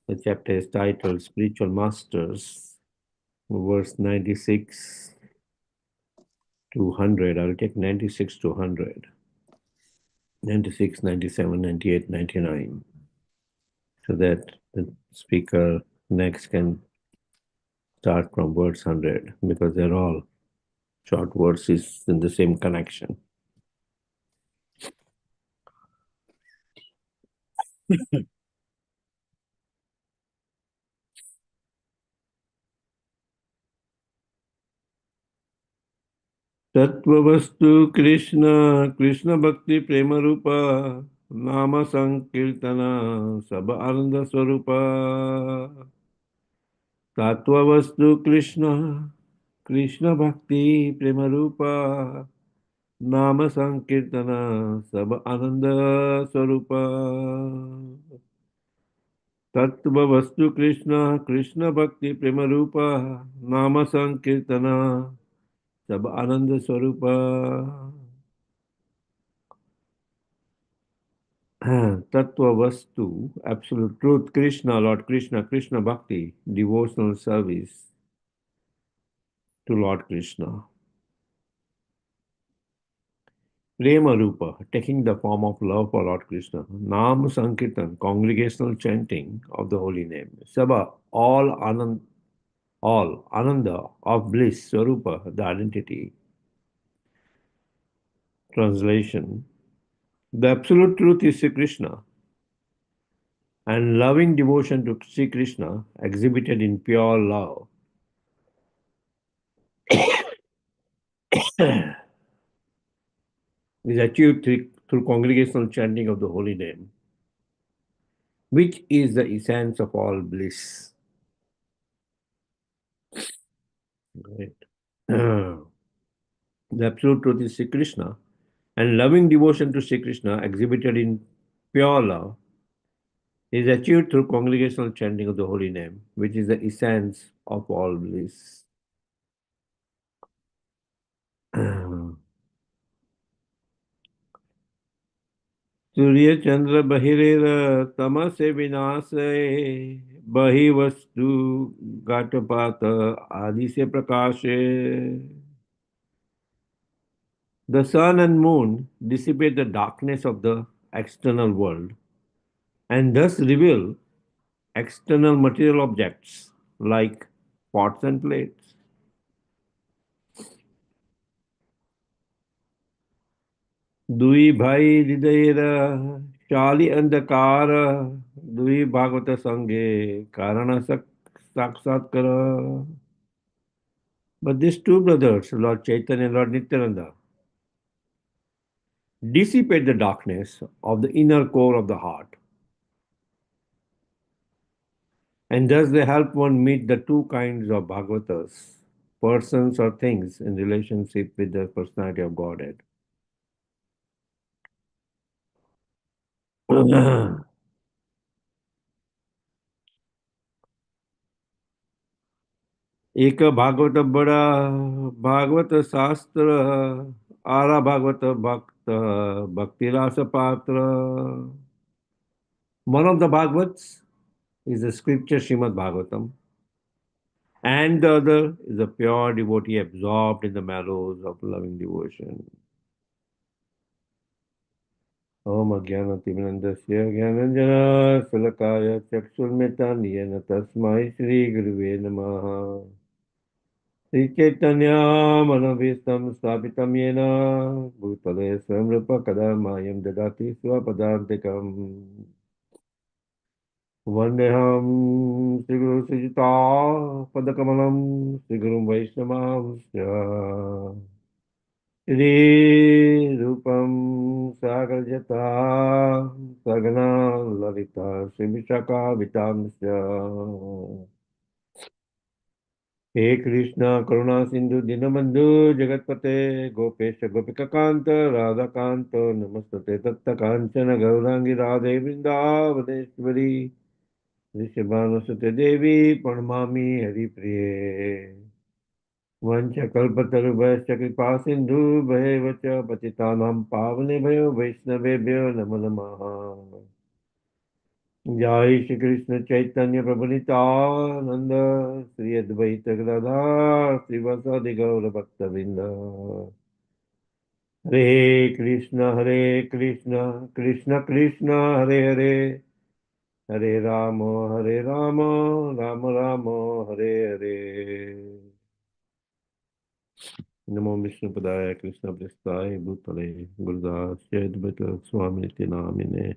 The chapter is titled Spiritual Masters, verse 96 to 100. I'll take 96 to 100. 96, 97, 98, 99. So that the speaker next can start from verse 100 because they're all short verses in the same connection. तत्ववस्तु Krishna Krishna भक्ति प्रेम रूप नाम संकीर्तन सब आनंद स्वरूप तत्ववस्तु कृष्ण कृष्ण भक्ति प्रेम रूप नाम संकीर्तन सब आनंद स्वरूप तत्व वस्तु कृष्ण कृष्ण भक्ति प्रेम रूप नाम संकीर्तन सब आनंद स्वरूप तत्व वस्तु absolute truth Krishna Lord Krishna Krishna bhakti devotional service to Lord Krishna Prema Rupa, taking the form of love for Lord Krishna. Nam Sankirtan, congregational chanting of the holy name. Sabha, all Ananda of bliss, Swarupa, the identity. Translation The absolute truth is Sri Krishna, and loving devotion to Sri Krishna, exhibited in pure love, is achieved through congregational chanting of the holy name, which is the essence of all bliss. Right. The absolute truth is Sri Krishna, and loving devotion to Sri Krishna, exhibited in pure love, is achieved through congregational chanting of the holy name, which is the essence of all bliss. Surya Chandra बहिरेर तमसे विनाशे बहि वस्तु घटपात आदि से प्रकाशे The sun and moon dissipate the darkness of the external world and thus reveal external material objects like pots and plates. दुई भाई हृदयर शाली अंधकार दुई भागवत संगे कारण साक्षात्कार But these two brothers, Lord Chaitanya and Lord Nityananda, dissipate the darkness of the inner core of the heart. And thus they help one meet the two kinds of Bhagavatas, persons or things in relationship with the personality of Godhead. एक भागवत बड़ा भागवत शास्त्र आरा भागवत भक्त भक्ति रास पात्र One of the Bhagavats is the scripture Srimad Bhagavatam, and the other is a pure devotee absorbed in the marrows of loving devotion. Om Ajnanatimirandasya Jnananjana Salakaya Chakshurmetan Yena Tasmai Shri Guruve Namaha Sri Chaitanya Manovistam Stapitam Yena Bhutale Swamrupa Kadamayam Dadati Swapadantikam Vandeham Sri Guru Sujita Padakamalam Sri Guru Vaishnavamsya Shri Rupam Sagarjata Sagana Lalita Sri Vishaka Vitamsya He Krishna Karuna Sindhu Dinabandhu Jagatpate Gopesha Gopika Kanta Radha Kanta Namastate Tatta Kanchana Gaurangi Radhe Vrindavadeshwari Rishabhanusate Devi Pranamami Hari Priye वंशकल्पतरुभ्यश्च कृपा सिन्धुभ्येव च पतितानां पावनेभ्यो वैष्णवेभ्यो नमो नमः Jai Shri Krishna Chaitanya Prabhu Nityananda Sri Advaita Gadadhar Srivasadi Gaura Bhakta Vrinda Hare Krishna Krishna Krishna Hare Hare Hare Rama Rama Rama Hare Hare Namo Vishnu Padaya Krishna Prasthaya Bhutale Gurudas Advaita Swami Niti Namine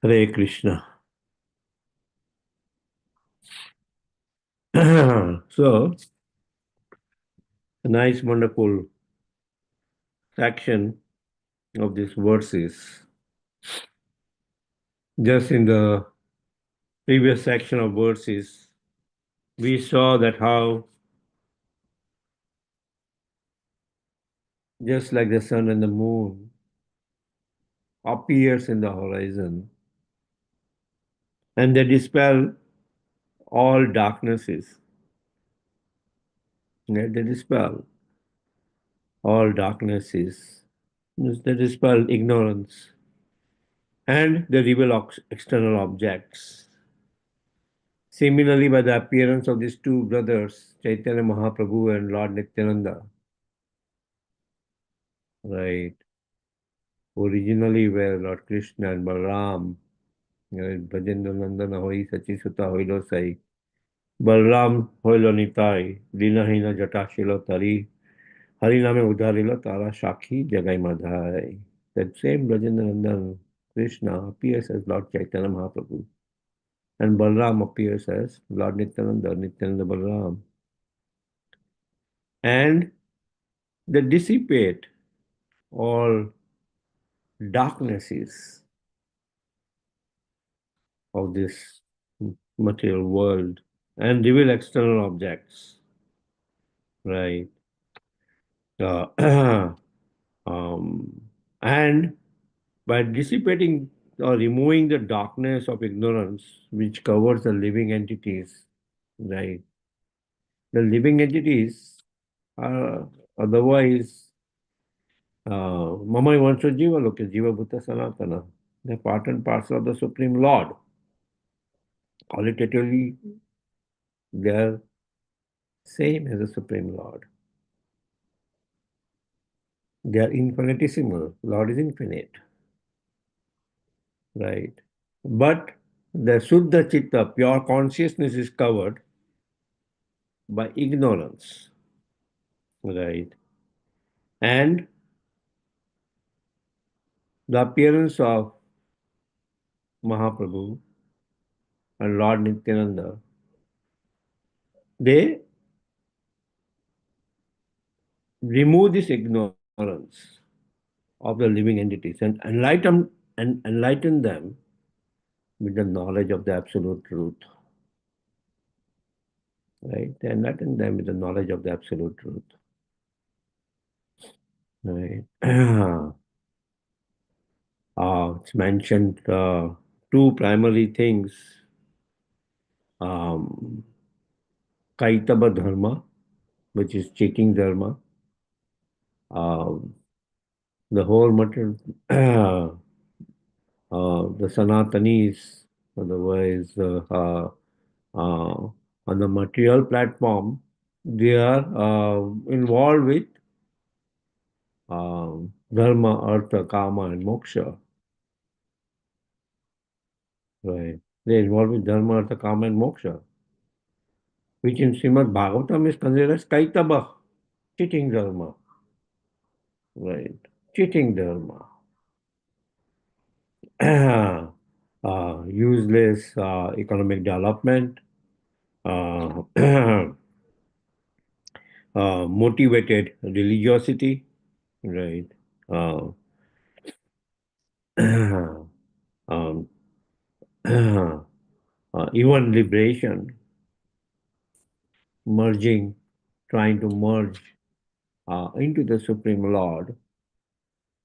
Hare Krishna. So, a nice, wonderful section of these verses. Just in the previous section of verses, we saw that how, just like the sun and the moon appears in the horizon, and they dispel all darknesses. They dispel all darknesses. They dispel ignorance, and they reveal external objects. Similarly, by the appearance of these two brothers, Chaitanya Mahaprabhu and Lord Nityananda, right, originally were Lord Krishna and Balaram, Brajendra Nandana hoi sachi suta hoilo sai, Balaram hoilo nitai, dinahina jatashilo tari, Hariname udarilo tara shakhi jagai madhai. That same Brajendra Nandan Krishna appears as Lord Chaitanya Mahaprabhu, and Balaram appears as Lord Nityananda, Nityananda Balaram. And they dissipate all darknesses of this material world and reveal external objects, right? Uh, um, and by dissipating or removing the darkness of ignorance which covers the living entities, right? The living entities are otherwise Mama Vansha Jiva Loka, Jiva Bhuta Sanatana. They're part and parcel of the Supreme Lord. Qualitatively, they're same as the Supreme Lord. They are infinitesimal. Lord is infinite, right? But the Suddha Chitta, pure consciousness, is covered by ignorance, right? And the appearance of Mahaprabhu and Lord Nityananda, they remove this ignorance of the living entities and enlighten them with the knowledge of the absolute truth. Right? They enlighten them with the knowledge of the absolute truth. Right? It's mentioned two primary things. Um, Kaitaba Dharma, which is cheating Dharma. Um, the whole matter, the Sanatanis, otherwise, on the material platform, they are involved with Dharma, Artha, Kama, and Moksha. Right. They're involved with Dharma, Artha, Kama, and Moksha, which in Srimad Bhagavatam is considered as Kaitaba, cheating Dharma. Right. Cheating Dharma. Useless economic development, uh, motivated religiosity, right? Uh, um, even liberation, merging, trying to merge into the Supreme Lord,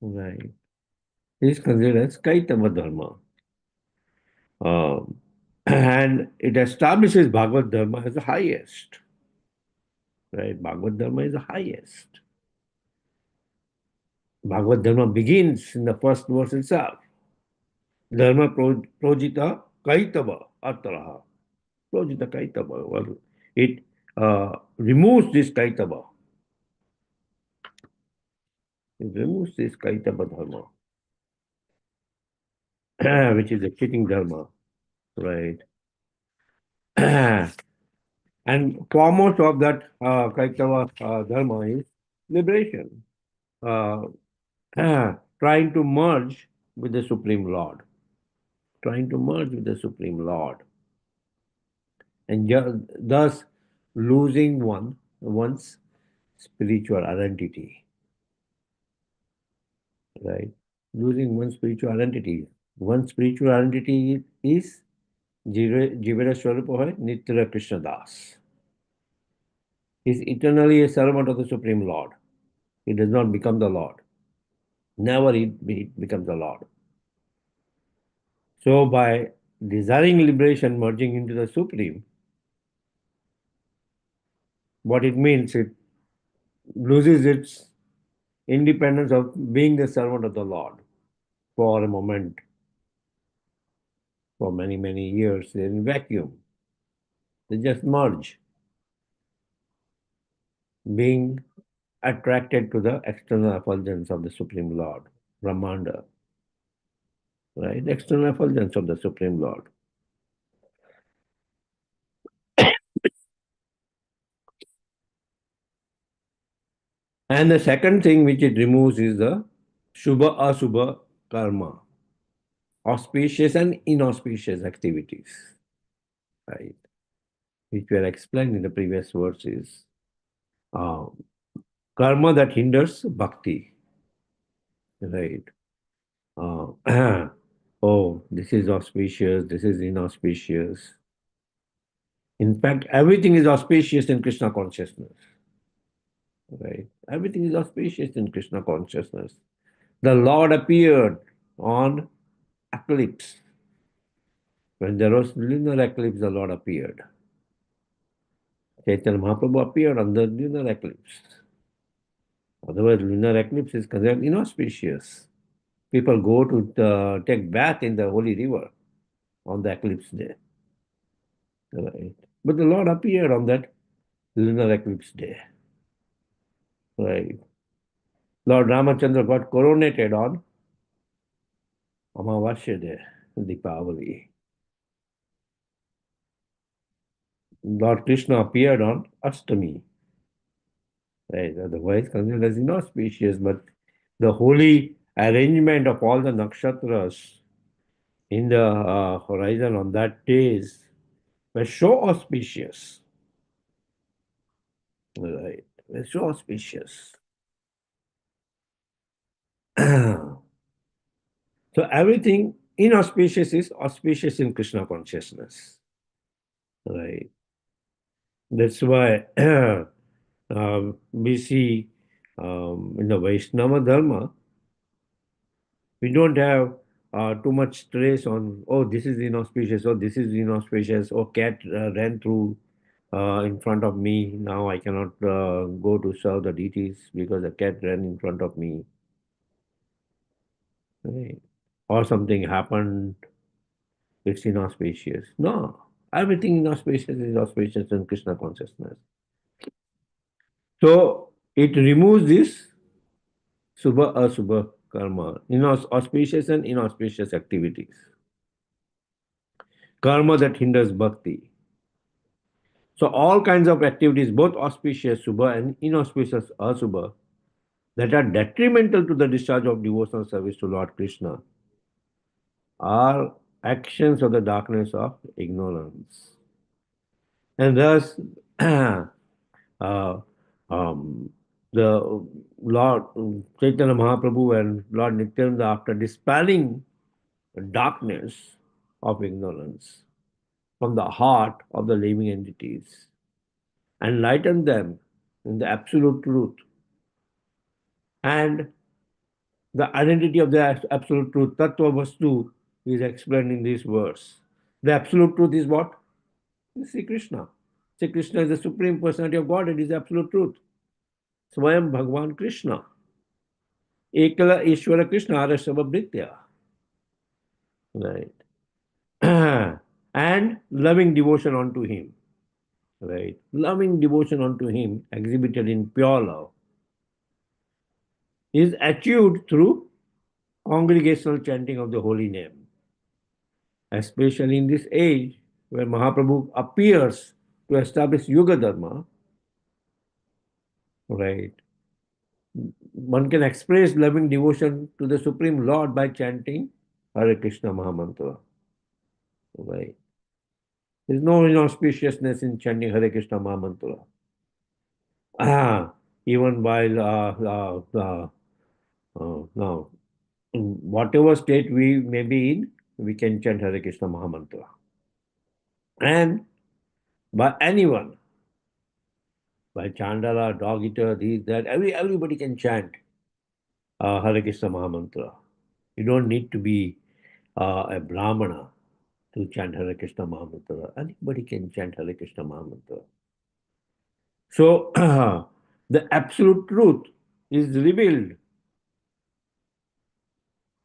right? Is considered as Kaitava Dharma. And it establishes Bhagavad Dharma as the highest, right? Bhagavad Dharma is the highest. Bhagavad Dharma begins in the first verse itself. Dharma projita kaitava atraha. Projita kaitava. Well, it removes this kaitava. It removes this kaitava dharma, which is a cheating dharma, right? And foremost of that kaitava dharma is liberation. Uh, trying to merge with the Supreme Lord, trying to merge with the Supreme Lord, and thus losing one's spiritual identity, right? Losing one's spiritual identity. One spiritual identity is Jivara Swarupa Nitya Krishna Das. He is eternally a servant of the Supreme Lord. He does not become the Lord. Never he becomes the Lord. So by desiring liberation, merging into the Supreme, what it means, it loses its independence of being the servant of the Lord for a moment, for many, many years. They're in vacuum. They just merge, being attracted to the external effulgence of the Supreme Lord, Brahmanda, right? External effulgence of the Supreme Lord. And the second thing which it removes is the Shubha Asubha karma, auspicious and inauspicious activities, right? Which were explained in the previous verses. Uh, Karma that hinders bhakti, right? Oh, this is auspicious, this is inauspicious. In fact, everything is auspicious in Krishna consciousness, right? Everything is auspicious in Krishna consciousness. The Lord appeared on eclipse. When there was lunar eclipse, the Lord appeared. Chaitanya Mahaprabhu appeared on the lunar eclipse. Otherwise, lunar eclipse is considered inauspicious. People go to take bath in the holy river on the eclipse day. Right. But the Lord appeared on that lunar eclipse day. Right. Lord Ramachandra got coronated on Amavasya day, Deepavali. Lord Krishna appeared on Ashtami. Right. Otherwise considered as inauspicious, but the holy arrangement of all the nakshatras in the horizon on that days were so auspicious. Right. Were so auspicious. So everything inauspicious is auspicious in Krishna consciousness. Right. That's why we see in the Vaishnava Dharma, we don't have too much stress on, oh, this is inauspicious, oh, this is inauspicious, oh, cat ran through in front of me. Now I cannot go to serve the deities because the cat ran in front of me. Right. Or something happened, it's inauspicious. No, everything inauspicious is auspicious in Krishna consciousness. So it removes this subha asubha karma, auspicious and inauspicious activities. Karma that hinders bhakti. So all kinds of activities, both auspicious subha and inauspicious asubha, that are detrimental to the discharge of devotional service to Lord Krishna, are actions of the darkness of ignorance. And thus, uh, um, the Lord Chaitanya Mahaprabhu and Lord Nityananda, after dispelling the darkness of ignorance from the heart of the living entities, enlighten them in the absolute truth and the identity of the absolute truth. Tattva Vastu is explained in this verse. The absolute truth is what? Sri Krishna. Sri Krishna is the Supreme Personality of God. It is absolute truth. Swayam Bhagwan Krishna. Ekala Ishwara Krishna Arasava Bhritya. right? And loving devotion unto him, right? Loving devotion unto him, exhibited in pure love, is achieved through congregational chanting of the holy name, especially in this age where Mahaprabhu appears to establish Yuga Dharma, right? One can express loving devotion to the Supreme Lord by chanting Hare Krishna Mahamantra, right? There is no inauspiciousness in chanting Hare Krishna Mahamantra. Even while now, in whatever state we may be in, we can chant Hare Krishna Mahamantra. And by anyone, by Chandala, dog eater, these, that, everybody can chant Hare Krishna Mahamantra. You don't need to be a Brahmana to chant Hare Krishna Mahamantra. Anybody can chant Hare Krishna Mahamantra. So, the absolute truth is revealed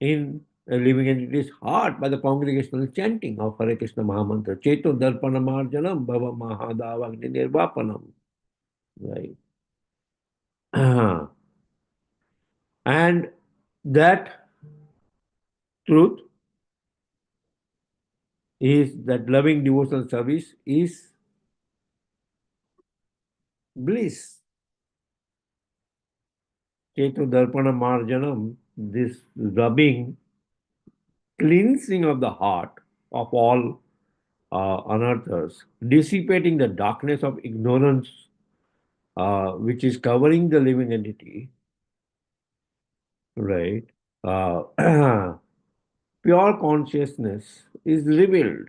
in a living entity's heart by the congregational chanting of Hare Krishna Mahamantra. Cheto Darpanamarjanam Bhava Mahadavagni Nirvapanam. Right. And that truth is that loving devotional service is bliss. Cheto Darpana Marjanam, this rubbing, cleansing of the heart of all unearthers, dissipating the darkness of ignorance which is covering the living entity, right? Uh, pure consciousness is revealed.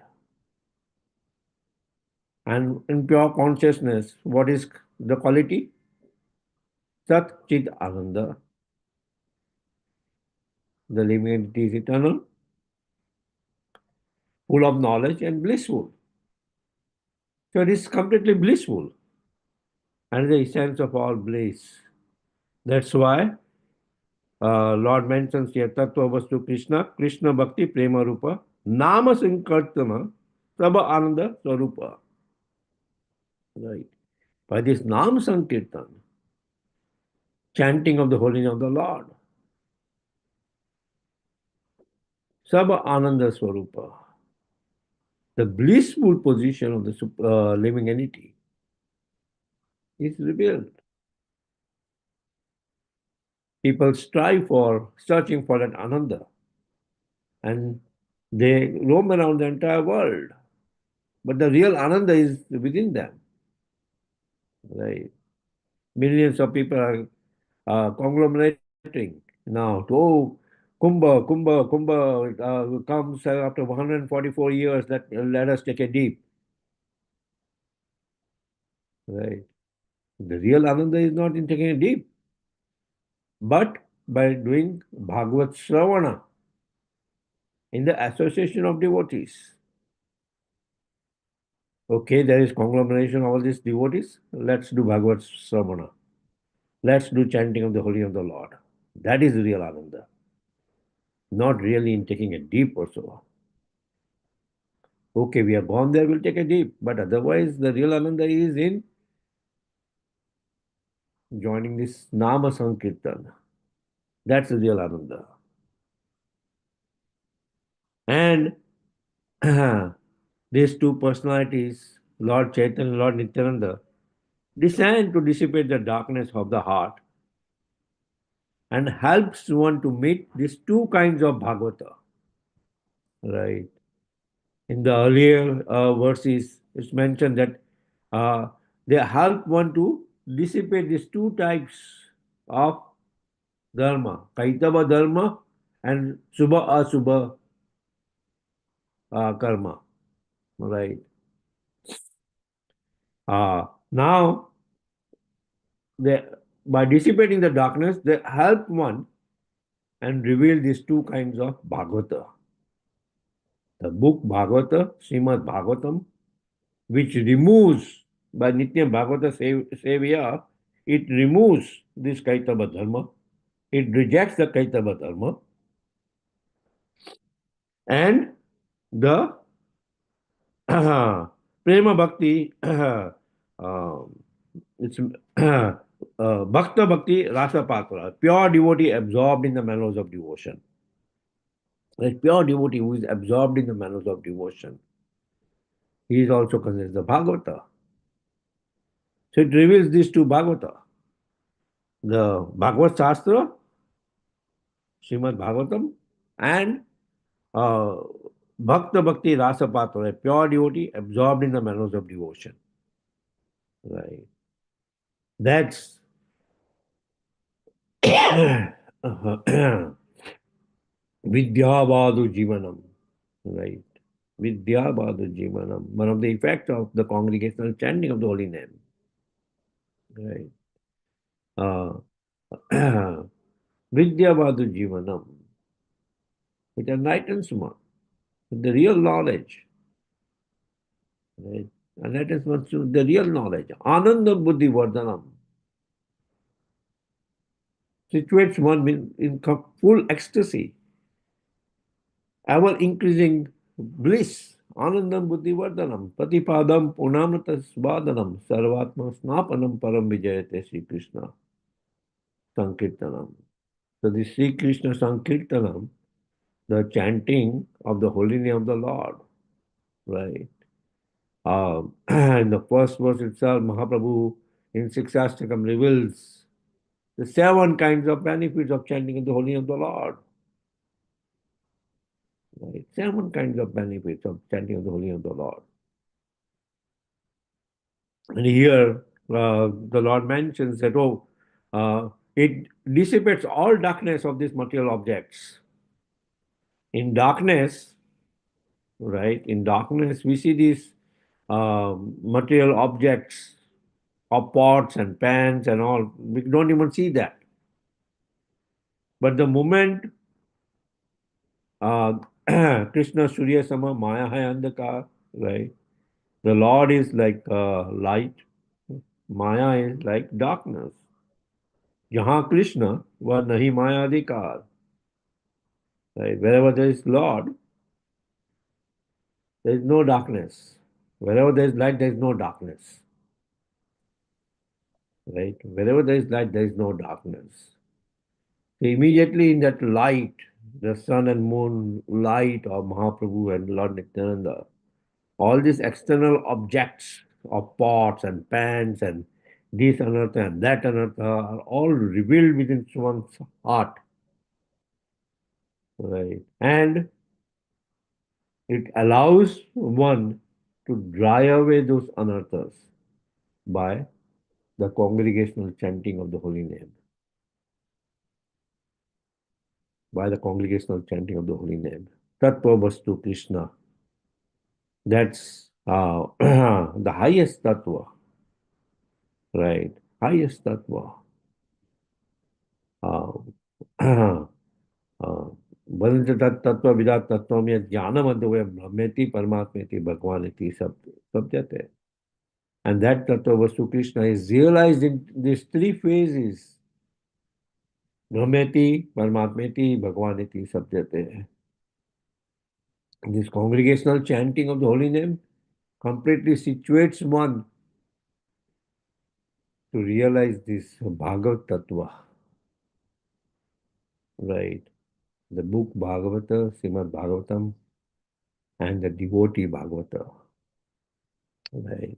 And in pure consciousness, what is the quality? Sat Chit Ananda. The living entity is eternal, full of knowledge and blissful. So it is completely blissful and the essence of all bliss. That's why Lord mentions here Tattva Vastu Krishna, Krishna Bhakti Prema Rupa, Nama Sankirtana, Sabha Ananda Swarupa. Right. By this Nam Sankirtan, chanting of the holy name of the Lord, Sabha Ananda Swarupa, the blissful position of the living entity is revealed. People strive for searching for that Ananda and they roam around the entire world. But the real Ananda is within them. Right? Millions of people are conglomerating now to, oh, Kumbha comes after 144 years, let us take a deep. Right? The real Ananda is not in taking a deep, but by doing Bhagavad Shravana in the association of devotees. Okay, there is conglomeration of all these devotees. Let's do Bhagavad Shravana. Let's do chanting of the holy of the Lord. That is real Ananda. Not really in taking a deep or so. Okay, we have gone there, we'll take a deep. But otherwise, the real Ananda is in joining this Nama Sankirtan. That's the real Ananda. And these two personalities, Lord Chaitanya and Lord Nityananda, descend to dissipate the darkness of the heart and helps one to meet these two kinds of Bhagavata. Right. In the earlier verses, it's mentioned that they help one to dissipate these two types of dharma, Kaitava dharma and Subha Asubha karma. Right. Now, they, by dissipating the darkness, they help one and reveal these two kinds of Bhagavata. The book Bhagavata, Srimad Bhagavatam, which removes, by Nitya Bhagavata Sevya, it removes this Kaitava Dharma, it rejects the Kaitava Dharma, and the prema bhakti, it's bhakta bhakti rasa patra, pure devotee absorbed in the manners of devotion. Like pure devotee who is absorbed in the manners of devotion, he is also considered the Bhagavata. So it reveals this to Bhagavata. The Bhagavad Shastra, Srimad Bhagavatam, and uh, Bhakta Bhakti Rasa Patra, a pure devotee absorbed in the manners of devotion. Right. That's Vidyavadu Jivanam. Right. Vidyavadu Jivanam. One of the effects of the congregational chanting of the holy name. Right. Uh, Vidyavadu Jivanam. It enlightens one with the real knowledge. Right? Enlightens one to the real knowledge. Ananda Buddhi Vardhanam. Situates one in full ecstasy, ever increasing bliss. Anandam Buddhi Vardhanam. Patipadam Punamata Svadanam. Sarvatma Snapanam Param Vijayate Sri Krishna Sankirtanam. So the Sri Krishna Sankirtanam, the chanting of the holy name of the Lord, right? In the first verse itself, Mahaprabhu in Sixastakam reveals the seven kinds of benefits of chanting in the holy name of the Lord. Right? Seven kinds of benefits of chanting of the holy name of the Lord. And here the Lord mentions that, it dissipates all darkness of these material objects. In darkness, right, in darkness, we see these material objects of pots and pans and all. We don't even see that. But the moment uh, Krishna Surya Sama Maya Hai Andhakar, right? The Lord is like light, Maya is like darkness. Jahan Krishna, wa nahi Maya adhikar. Right? Wherever there is Lord, there is no darkness. Wherever there is light, there is no darkness. Right? Wherever there is light, there is no darkness. So immediately in that light, the sun and moon light of Mahaprabhu and Lord Nityananda, all these external objects of pots and pans and this anartha and that anartha are all revealed within one's heart. Right? And it allows one to drive away those anarthas by the congregational chanting of the holy name. By the congregational chanting of the holy name. Tattva Vastu Krishna. That's the highest tattva, right? Highest tattva. Vananta tattva vidat tattva में ज्ञानम अद्वय ब्रह्मेति परमात्मेति भगवानेति सब जाते. And that tattva vastu Krishna is realized in these three phases. Brahmeti, Paramatmeti, Bhagwaneti, सब जाते. This congregational chanting of the holy name completely situates one to realize this Bhagavat Tattva. Right? The book Bhagavata, Srimad Bhagavatam, and the devotee Bhagavata. Right?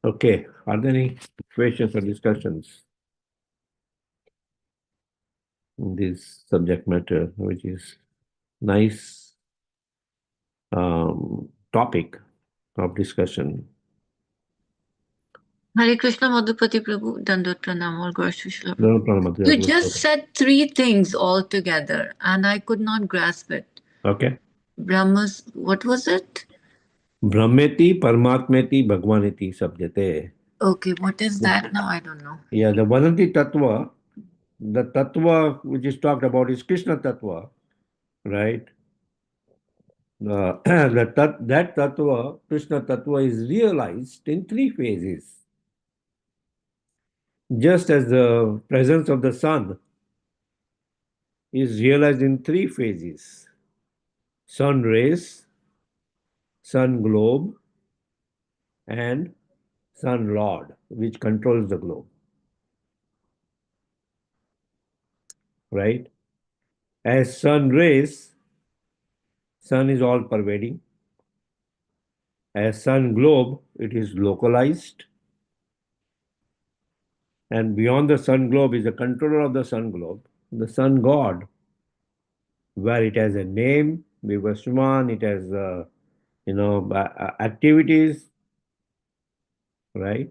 Okay, are there any questions or discussions in this subject matter, which is nice topic of discussion? Hare Krishna Madhupati Prabhu, Dandot Pranam, all glories to Srila No, Prabhu. You just said three things all together and I could not grasp it. Okay. Brahmas, what was it? Brahmeti, Paramatmeti, Bhagwaneti, Sabjate. Okay, what is that now? I don't know. Yeah, the Vadanti Tattva, the Tattva which is talked about is Krishna Tattva, right? That Tattva, Krishna Tattva, is realized in three phases. Just as the presence of the sun is realized in three phases: sun rays, sun globe, and sun rod, which controls the globe, right? As sun rays, sun is all pervading. As sun globe, it is localized. And beyond the sun globe is the controller of the sun globe, the sun god, where it has a name, Vivasman, it has, activities, right?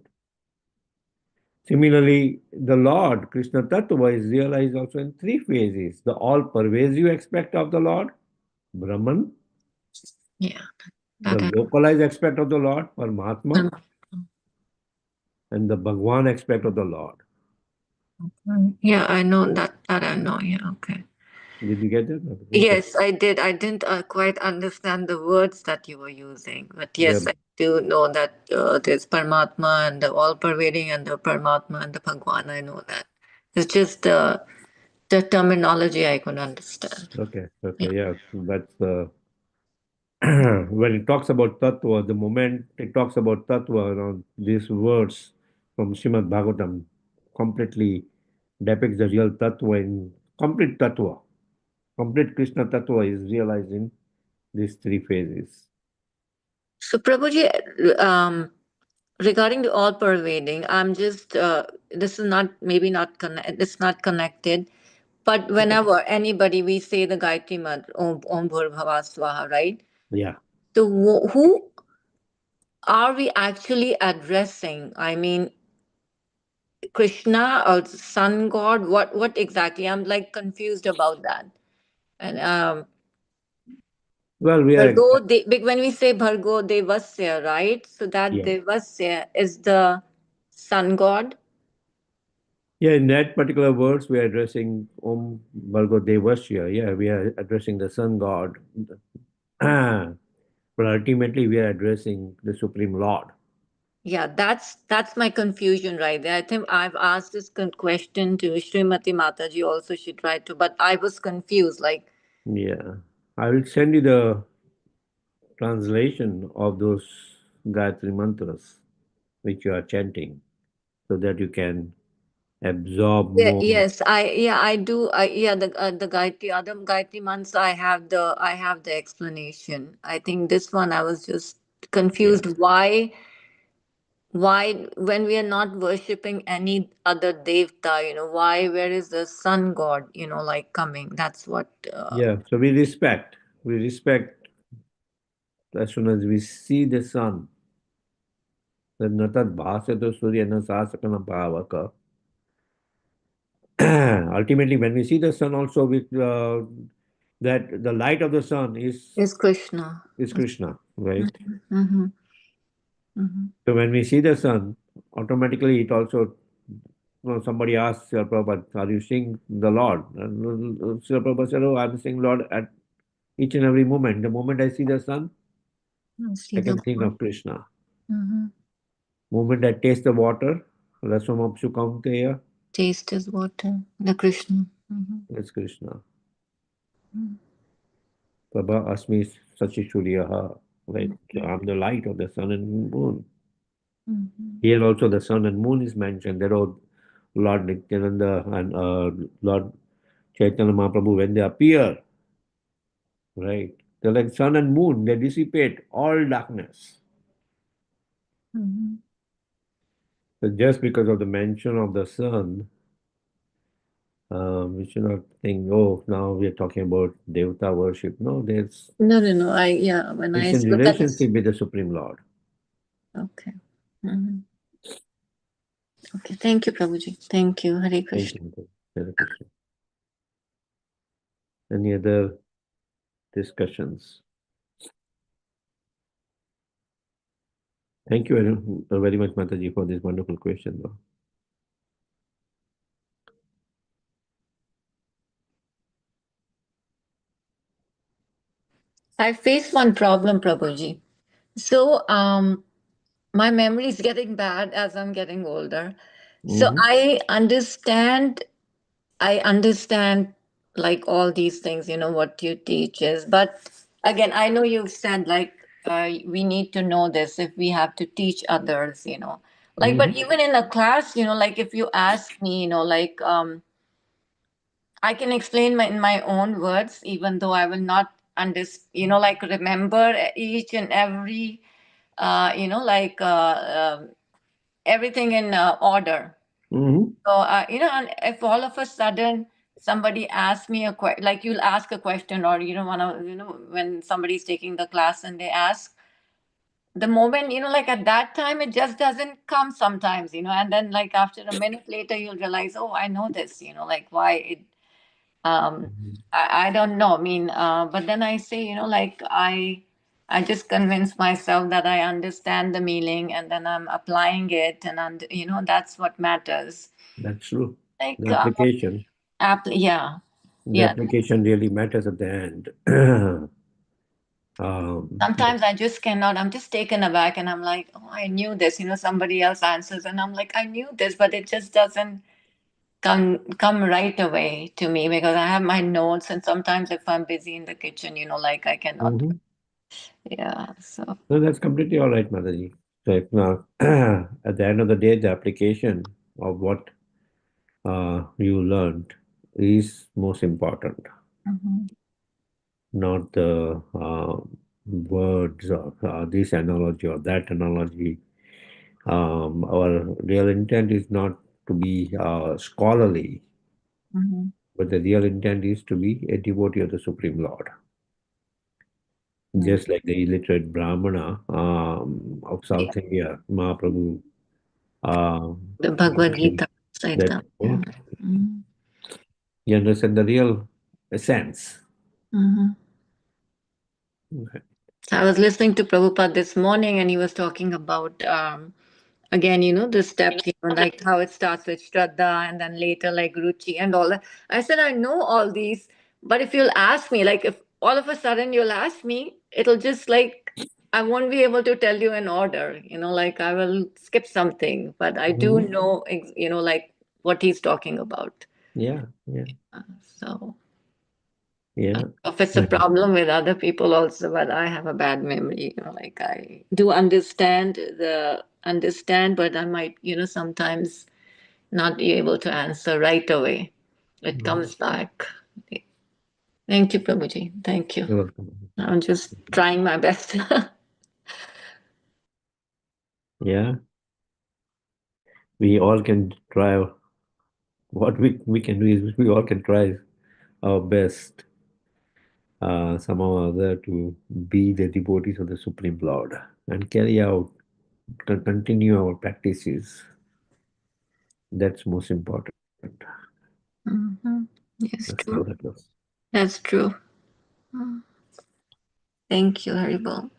Similarly, the Lord, Krishna Tattva, is realized also in three phases: the all pervasive aspect of the Lord, Brahman, Yeah, the that I localized aspect of the Lord, Paramatma, know. and the Bhagwan aspect of the Lord. Yeah, I know that. That I know. Yeah, okay. Did you get that? Okay. Yes, I did. I didn't quite understand the words that you were using, but Yeah. yes, I do know that there's Paramatma and the all-pervading and the Paramatma and the Bhagwan. I know that. It's just the terminology I could understand. Okay. Yeah. Okay. Yeah. That's the when it talks about tattva, the moment it talks about tattva, these words from Srimad Bhagavatam completely depicts the real tattva in complete tattva. Complete Krishna tattva is realized in these three phases. So, Prabhuji, regarding the all-pervading, I'm just this is not maybe not connect. It's not connected. But whenever anybody we say the Gayatri Mantra, Om Bhurbhava Swaha, right? Yeah. So who are we actually addressing? I mean, Krishna or Sun God? What exactly? I'm like confused about that. And Well, we are Bhargo, when we say Bhargo Devasya, right? So that yeah. Devasya is the Sun God. Yeah, in that particular words, we are addressing Om Bhargo Devasya. Yeah, we are addressing the sun god. But ultimately, we are addressing the Supreme Lord. Yeah, that's my confusion right there. I think I've asked this question to Srimati Mataji also. She tried to, but I was confused. Like, Yeah. I will send you the translation of those Gayatri mantras which you are chanting so that you can absorb yeah, more. yes, I do. Yeah, the Gayatri other Gayatri months I have the explanation. I think this one I was just Yeah. confused. Why when we are not worshipping any other devta, why where is the sun god, like coming? That's what. Yeah. So we respect. We respect as soon as we see the sun. The Natat Bhasato Surya Nasasakana Bhavaka. Ultimately, when we see the sun, also with that the light of the sun Is Krishna. is Krishna, right? Mm-hmm, mm-hmm. So when we see the sun, automatically it also, somebody asks Srila Prabhupada, are you seeing the Lord? And Srila Prabhupada said, oh, I'm seeing Lord at each and every moment. The moment I see the sun, See I the can think of Krishna. mm-hmm. Moment I taste the water, Rasam Kaunteya, Taste is water. The Krishna. Mm-hmm. it's Krishna. Prabha Asmi Sachishuriyaha, right? So I'm the light of the sun and moon. Mm-hmm. Here also the sun and moon is mentioned. There are Lord Nityananda and Lord Chaitanya Mahaprabhu, when they appear, right? They're like sun and moon, they dissipate all darkness. Mm-hmm. So just because of the mention of the sun, we should not think, oh, now we are talking about Devata worship. No, No, no, no. Yeah, when it's I in look at this. relationship with the Supreme Lord. Okay. Mm-hmm. Okay. Thank you, Prabhuji. Thank you. Hare Thank Krishna. you. Hare Krishna. Any other discussions? Thank you very much, Mataji, for this wonderful question, though. I face one problem, Prabhuji. So, my memory is getting bad as I'm getting older. So Hmm. I understand like all these things, what you teach is. But again, I know you've said like we need to know this if we have to teach others. Like, but Hmm. even in a class, like if you ask me, like I can explain in my own words, even though I will not like remember each and every, like everything in order. Hmm. So, and if all of a sudden somebody asks me a question, like you'll ask a question, or when somebody's taking the class and they ask, the moment, like at that time, it just doesn't come sometimes, and then like after a minute later, you'll realize, oh, I know this, like why it. Um, I don't know. I mean, but then I say, like I just convince myself that I understand the meaning, and then I'm applying it, and that's what matters. That's true. Like The application, yeah, the yeah. application really matters at the end. Sometimes I just cannot. I'm just taken aback, and I'm like, oh, I knew this. Somebody else answers, and I'm like, I knew this, but it just doesn't come right away to me because I have my notes, and sometimes if I'm busy in the kitchen, like I cannot. Mhm. Yeah. So. No, that's completely all right, Mataji. So if now, at the end of the day, the application of what you learned is most important, Mhm. not the words or this analogy or that analogy. Our real intent is not to be scholarly, Mhm. but the real intent is to be a devotee of the Supreme Lord. Mhm. Just like the illiterate Brahmana of Yeah. South India, Mahaprabhu The Bhagavad mentioned Gita that Saita. Mhm. you understand the real essence. Mhm. I was listening to Prabhupada this morning, and he was talking about again, the steps, like how it starts with Shraddha and then later like Ruchi and all that. I said, I know all these, but if you'll ask me, like if all of a sudden you'll ask me, it'll just like I won't be able to tell you in order, like I will skip something, but I do Mhm. know, like what he's talking about. Yeah, yeah, So yeah. if it's a problem with other people also, but I have a bad memory, like I do understand, but I might, sometimes not be able to answer right away. It Mhm. comes back. Thank you, Prabhuji. Thank you. You're welcome. I'm just trying my best. Yeah, we all can try. What we can do is we all can try our best somehow or other to be the devotees of the Supreme Lord and carry out, continue our practices. That's most important. Hmm. Yes, That's all true. that was. That's true. Mm. Thank you, Haribol.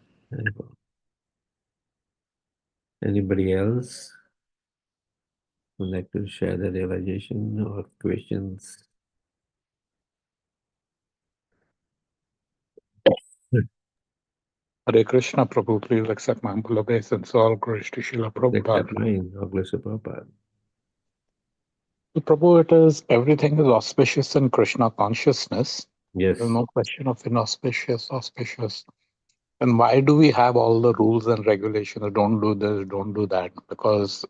Anybody else would like to share the realization or questions? Hare Krishna, Prabhu, please accept my humble obeisance. All glories to Srila Prabhupada. Except mine, God bless you, Prabhupada. So, Prabhu, it is everything is auspicious in Krishna consciousness. There's Yes. no question of inauspicious, auspicious. And why do we have all the rules and regulations? Don't do this, don't do that. Because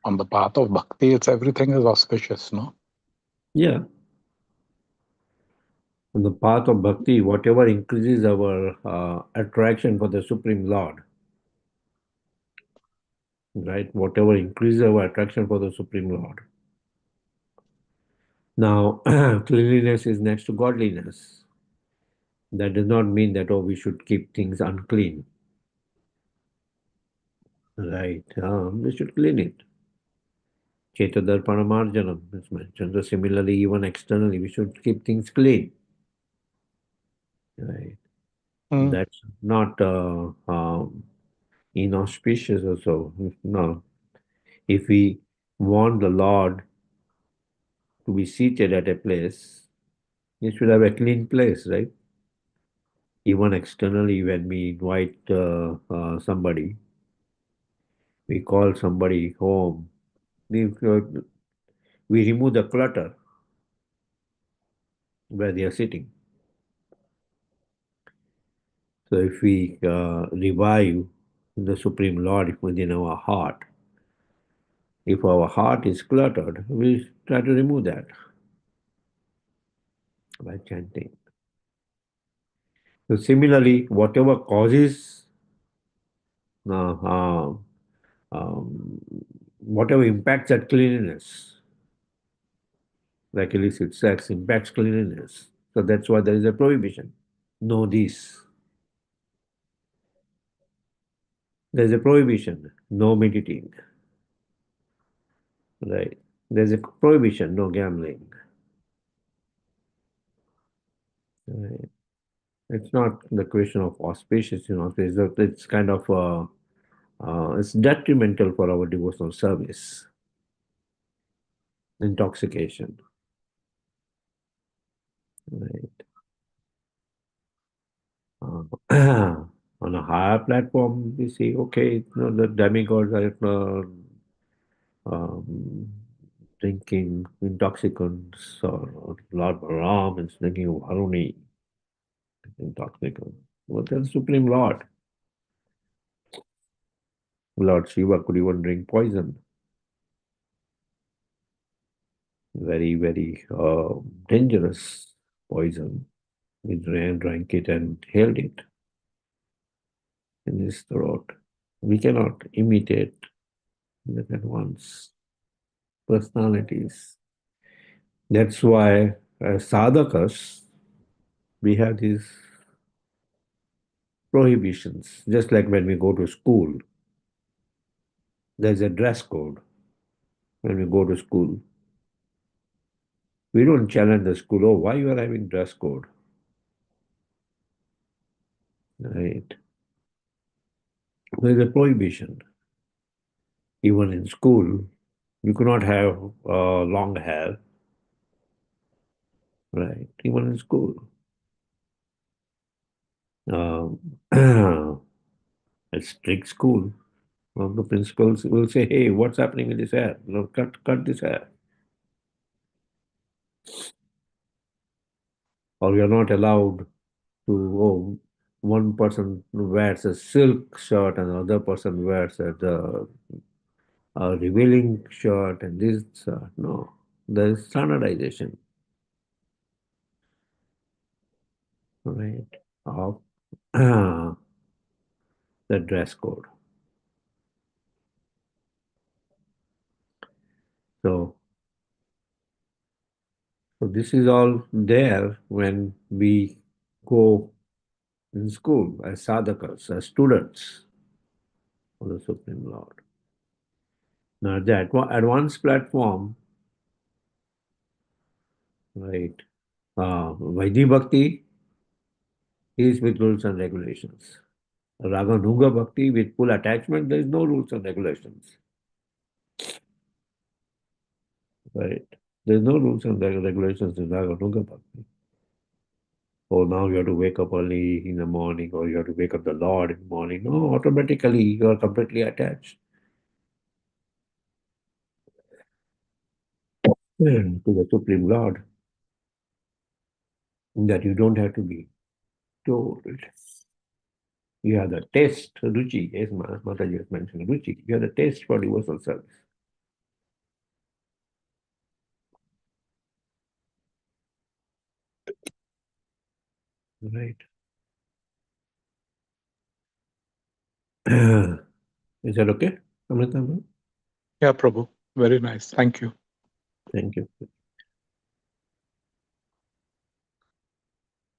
on the path of bhakti, it's everything is auspicious, no? Yeah. On the path of bhakti, whatever increases our attraction for the Supreme Lord, right? Whatever increases our attraction for the Supreme Lord. Now, cleanliness is next to godliness. That does not mean that, oh, we should keep things unclean, right? We should clean it. Chetadarpanamarjanam is mentioned. So similarly, even externally, we should keep things clean, right? Mm. That's not inauspicious or so. No. If we want the Lord to be seated at a place, he should have a clean place, right? Even externally, when we invite somebody, we call somebody home, we, we remove the clutter, where they are sitting. So if we revive the Supreme Lord within our heart, if our heart is cluttered, we try to remove that by chanting. So similarly, whatever causes, uh, uh, um, whatever impacts that cleanliness, like illicit sex impacts cleanliness. So that's why there is a prohibition. Know this. There's a prohibition. No meditating. Right. There's a prohibition. No gambling. Right. It's not the question of auspicious, it's kind of it's detrimental for our devotional service. Intoxication, right? On a higher platform, we see, okay, the demigods are um, drinking intoxicants, or Lord Balaram is drinking Varuni, intoxicant. Well, that's Supreme Lord. Lord Shiva could even drink poison. Very, very dangerous poison. He drank it and held it in his throat. We cannot imitate that advanced personalities. That's why, as sadhakas, we have these prohibitions. Just like when we go to school, there's a dress code when we go to school. We don't challenge the school, oh, why you are having dress code? Right? There's a prohibition. Even in school, you could not have long hair, right? Even in school. Um, a strict school. One of the principals will say, hey, what's happening with this hair? Cut this hair. Or you're not allowed to, oh, one person wears a silk shirt and another person wears a revealing shirt and this. No, there is standardization, right, of the dress code. So, so this is all there when we go in school as sadhakas, as students of the Supreme Lord. Now, the advanced platform, right? Vaidhi Bhakti is with rules and regulations. Raganuga Bhakti with full attachment, there is no rules and regulations, right? There is no rules and regulations in Raganuga Bhakti. Oh, now you have to wake up early in the morning, or you have to wake up the Lord in the morning. No, automatically you are completely attached to the Supreme Lord, that you don't have to be told. You have the taste, ruchi, as Mataji has mentioned, ruchi. You have the taste for devotional service. Right. Is that okay, Amrita? Yeah, Prabhu. Very nice. Thank you. Thank you.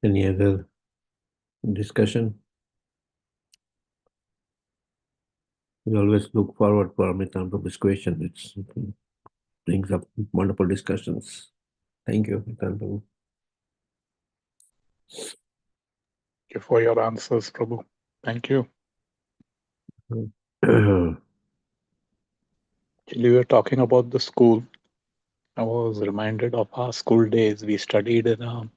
Any other discussion? We always look forward for Amrita Prabhu's question. It brings up wonderful discussions. Thank you, Amrita Prabhu. Thank you for your answers, Prabhu. Thank you. Actually, we were talking about the school. I was reminded of our school days. We studied in a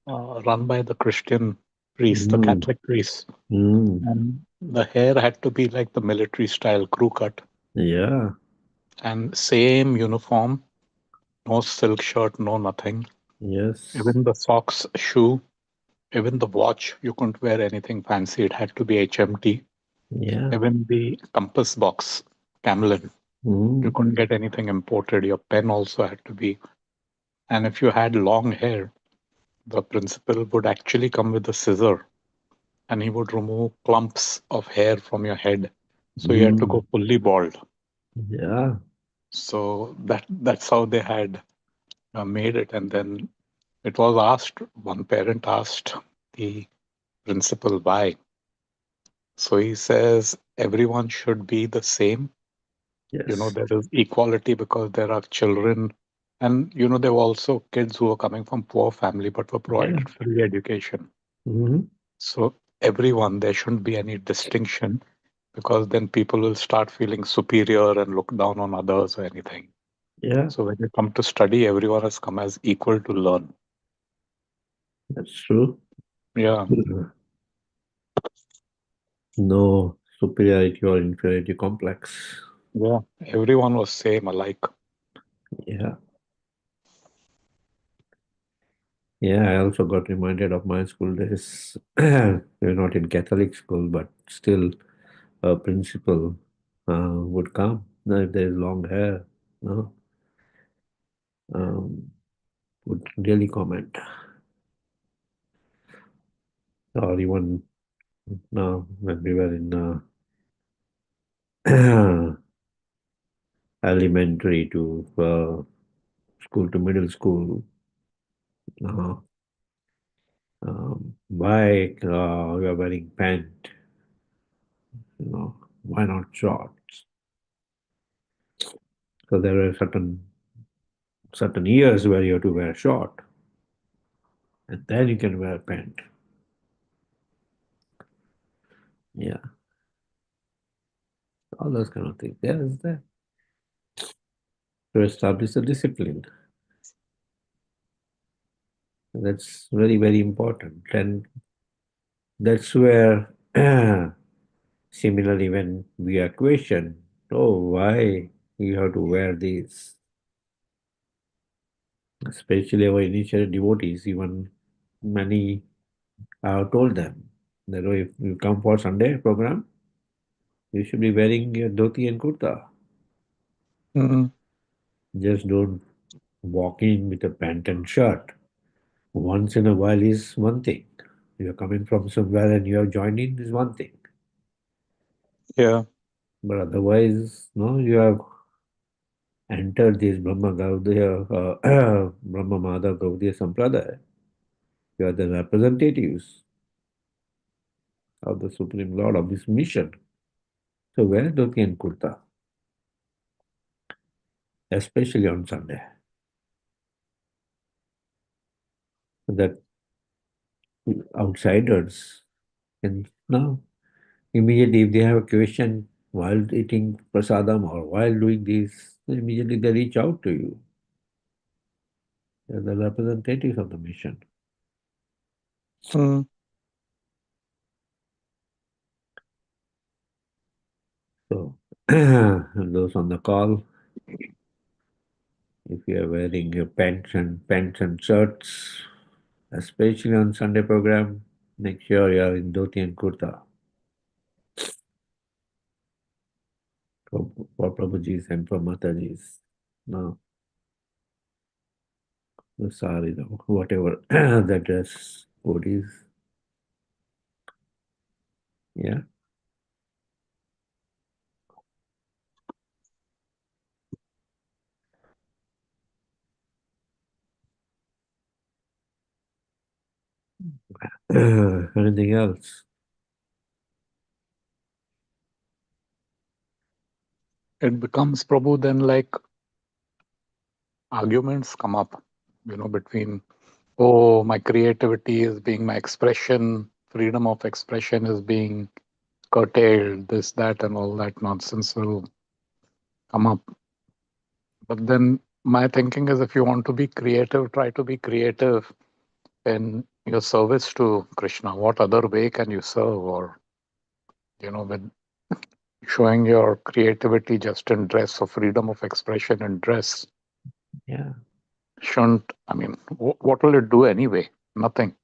run by the Christian priest, the Mm, Catholic priest, mm, and the hair had to be like the military style crew cut, yeah. and same uniform, no silk shirt, no nothing. Yes. Even the socks, shoe, even the watch, you couldn't wear anything fancy. It had to be HMT. Yeah. Even the compass box, Camlin, you Mm. couldn't get anything imported. Your pen also had to be. And if you had long hair, the principal would actually come with a scissor and he would remove clumps of hair from your head. So you had to Mm. go fully bald. Yeah. So that's how they had made it. And then it was asked, one parent asked the principal why. So he says everyone should be the same. Yes. There is equality because there are children. And, there were also kids who were coming from poor family but were Yeah. provided free education. Mm-hmm. So everyone, there shouldn't be any distinction because then people will start feeling superior and look down on others or anything. Yeah. So when you come to study, everyone has come as equal to learn. That's true. Yeah, No superiority or inferiority complex. yeah. Everyone was same, alike. Yeah. Yeah, I also got reminded of my school days. We're not in Catholic school, but still a principal would come. Now, if there's long hair, no, um, would really comment. Or even now, when we were in elementary to school to middle school, uh, why you are wearing pant? Why not shorts? So there are certain years where you have to wear short, and then you can wear pant. Yeah, all those kind of things. There is there to establish a discipline. That's very very important, and that's where similarly when we are questioned, oh why you have to wear these, especially our initial devotees, even many I have told them that oh, if you come for Sunday program, you should be wearing your dhoti and kurta. Mm, Just don't walk in with a pant and shirt. Once in a while is one thing. You're coming from somewhere and you have joined in is one thing. yeah. But otherwise, no, you have entered this Brahma Gaudiya, Brahma Madhav Gaudiya Sampradaya. You are the representatives of the Supreme Lord of this mission. So wear dhoti and kurta, especially on Sunday. So that outsiders can now immediately if they have a question while eating prasadam or while doing this, immediately they reach out to you. They're the representatives of the mission. Mm. So those on the call, if you are wearing your pants and shirts, especially on Sunday program, make sure you are in dhoti and kurta for Prabhuji's and for Mataji's. No, the sari, whatever the dress code is. Yeah. Anything else? It becomes, Prabhu, then like arguments come up, between, oh, my creativity is being my expression, freedom of expression is being curtailed, this, that, and all that nonsense will come up. But then my thinking is if you want to be creative, try to be creative in your service to Krishna. What other way can you serve? Or, with showing your creativity just in dress or freedom of expression in dress. Yeah. Shouldn't, I mean, what will it do anyway? Nothing.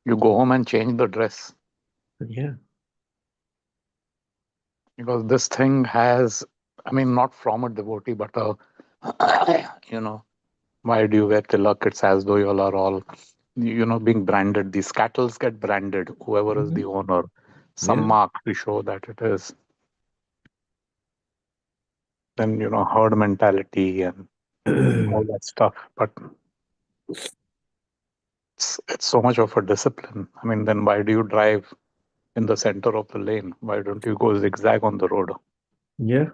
You go home and change the dress. Yeah. Because this thing has, I mean, not from a devotee, but a, you know, why do you wear tilak? It's as though you all are all, being branded. These cattles get branded, whoever is the Mhm. owner, some Yeah. mark to show that it is. Then, herd mentality and all that stuff. But it's so much of a discipline. I mean, then why do you drive in the center of the lane? Why don't you go zigzag on the road? Yeah.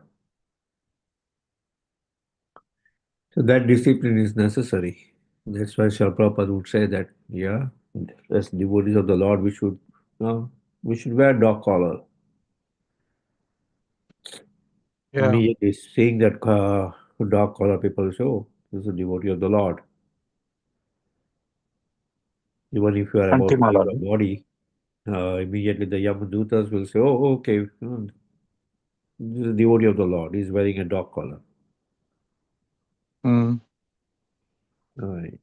So that discipline is necessary. That's why Srila Prabhupada would say that, yeah, as devotees of the Lord, we should wear dog collar. Yeah, Immediately seeing that dog collar, people say, oh, this is a devotee of the Lord. Even if you are about to leave Antimala, the right? body, immediately the Yamadutas will say, oh, okay, this is a devotee of the Lord. He's wearing a dog collar. Mm. Right.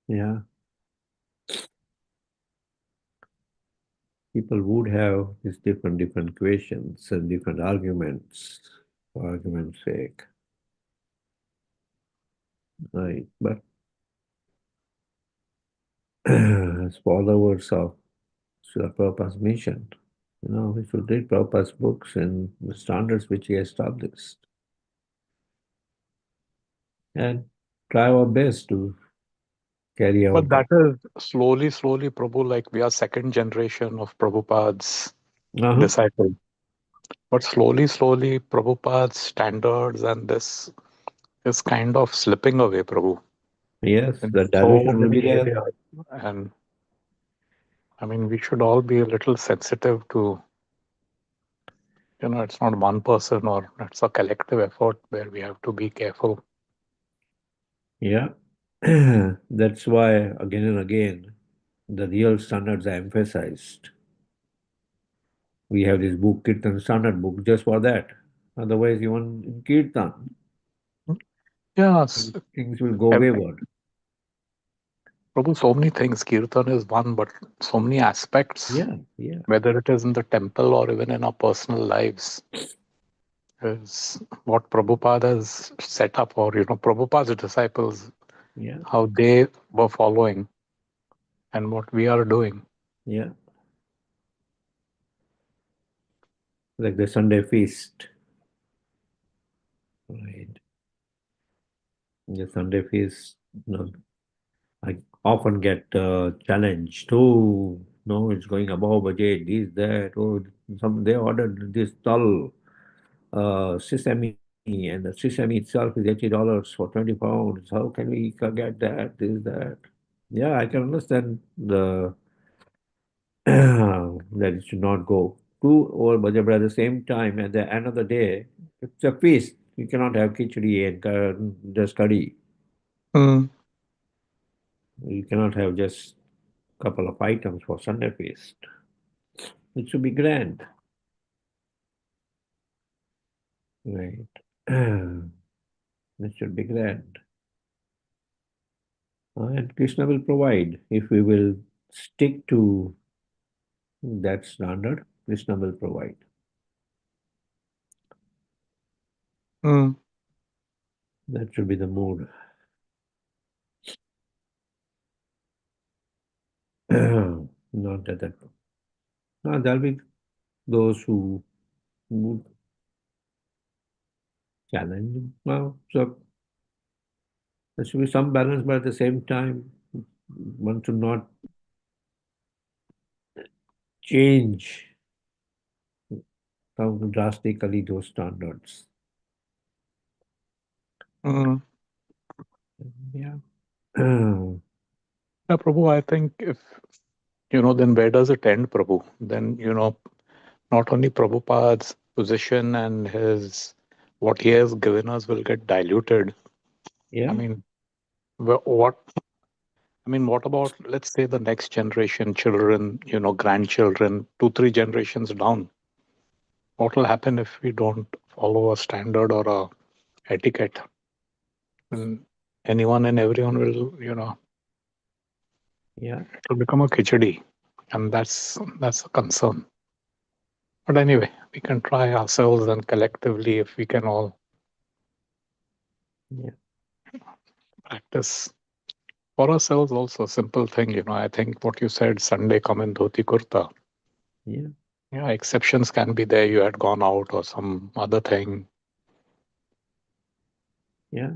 Yeah, people would have these different questions and different arguments for argument's sake. Right. But as followers of Srila Prabhupada's mission, we should read Prabhupada's books and the standards which he established and try our best to carry But out that that. is slowly, slowly, Prabhu, like we are second generation of Prabhupada's Uh-huh. disciple. But slowly, slowly, Prabhupada's standards and this is kind of slipping away, Prabhu, Yes, in the so dilution will be many there. areas. And I mean, we should all be a little sensitive to, it's not one person or it's a collective effort where we have to be careful. Yeah. That's why again and again the real standards are emphasized. We have this book, Kirtan Standard book, just for that. Otherwise, even in Kirtan, Yes, things will go ev- wayward. Prabhu, so many things. Kirtan is one, but so many aspects, Yeah, yeah, whether it is in the temple or even in our personal lives, is what Prabhupada has set up, or Prabhupada's disciples, yeah, how they were following and what we are doing. yeah. Like the Sunday feast, right? The Sunday feast, I often get challenged. Oh, no, it's going above budget. This, that. Oh, they ordered this dal sesame, and the sesame itself is $80 for 20 pounds. How can we get that? This, that. Yeah, I can understand the that it should not go too over budget, but at the same time, at the end of the day, it's a feast. You cannot have khichdi and just curry. Mm, You cannot have just couple of items for Sunday feast. It should be grand, right? It should be grand. And Krishna will provide if we will stick to that standard. Krishna will provide. mm. That should be the mood. Not that. No, there'll be those who would challenge. Well, so there should be some balance, but at the same time, one should not change drastically those standards. Mm. Yeah. Yeah, Prabhu, I think if, then where does it end, Prabhu? Then, not only Prabhupada's position and what he has given us will get diluted. I Yeah. mean, what what about, let's say, the next generation, children, grandchildren, 2, 3 generations down? What will happen if we don't follow a standard or a etiquette, and anyone and everyone will, Yeah. it will become a khichdi, and that's a concern. But anyway, we can try ourselves and collectively, if we can all Yeah. practice for ourselves also. Simple thing, I think what you said, Sunday come in dhoti kurta. Yeah. Yeah, exceptions can be there. You had gone out or some other thing. Yeah.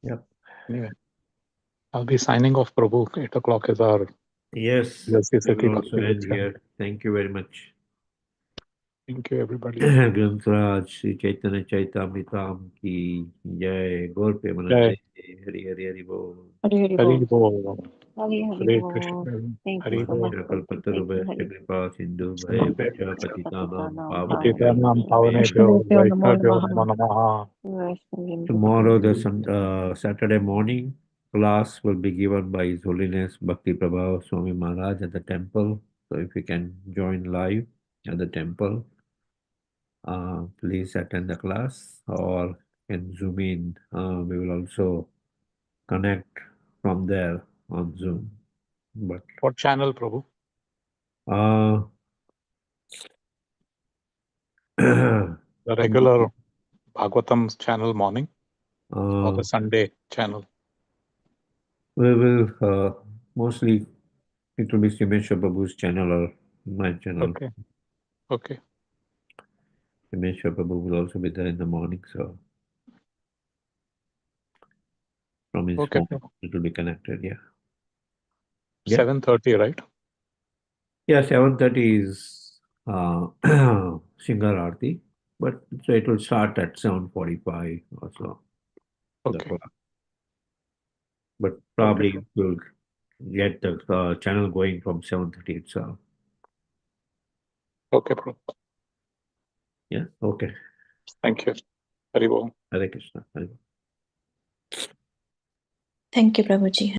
Yep. Anyway, I'll be signing off, Prabhu. 8 o'clock is our Yes. USC We City will also Bhakti end Lecture. here. Thank you very much. Thank you, everybody. Grantaraj Sri Chaitanya Caritamrita ki jai. Gaur Premanande. Hari Hari Hari Bol. Hari Hari Hari Bol. Bol. Hari Hari Hare Bol. Krishna. Thank you Hari so much. Bol. Kalpataru Thank you, Hari. Kripa Sindhu Bhaya Namaste. Pacha Patitanam Patitanam Pavanebhyo Pavanebhyo Vaishnavebhyo namo Vaishnavyo namaha. Namo Namaha. Tomorrow, the Saturday morning class will be given by His Holiness Bhakti Prabha Swami Maharaj at the temple. So if you can join live at the temple, please attend the class or can zoom in. We will also connect from there on Zoom. But What channel, Prabhu? The regular Bhagavatam's channel morning or the Sunday channel? we will mostly it will be Simesha Babu's channel or my channel. Okay. Okay. Simesha Babu will also be there in the morning, so from his Okay. phone it will be connected. Yeah. 7:30, right? Yeah, 7:30 is Singar Aarti, but so it will start at 7:45 or so. The Okay. class. But Okay. probably we'll get the channel going from 7:30 itself. Okay, Prabhu. Yeah. Okay. Thank you. Hari Bol. Hare Krishna. Hare Krishna. Thank you, Prabhuji.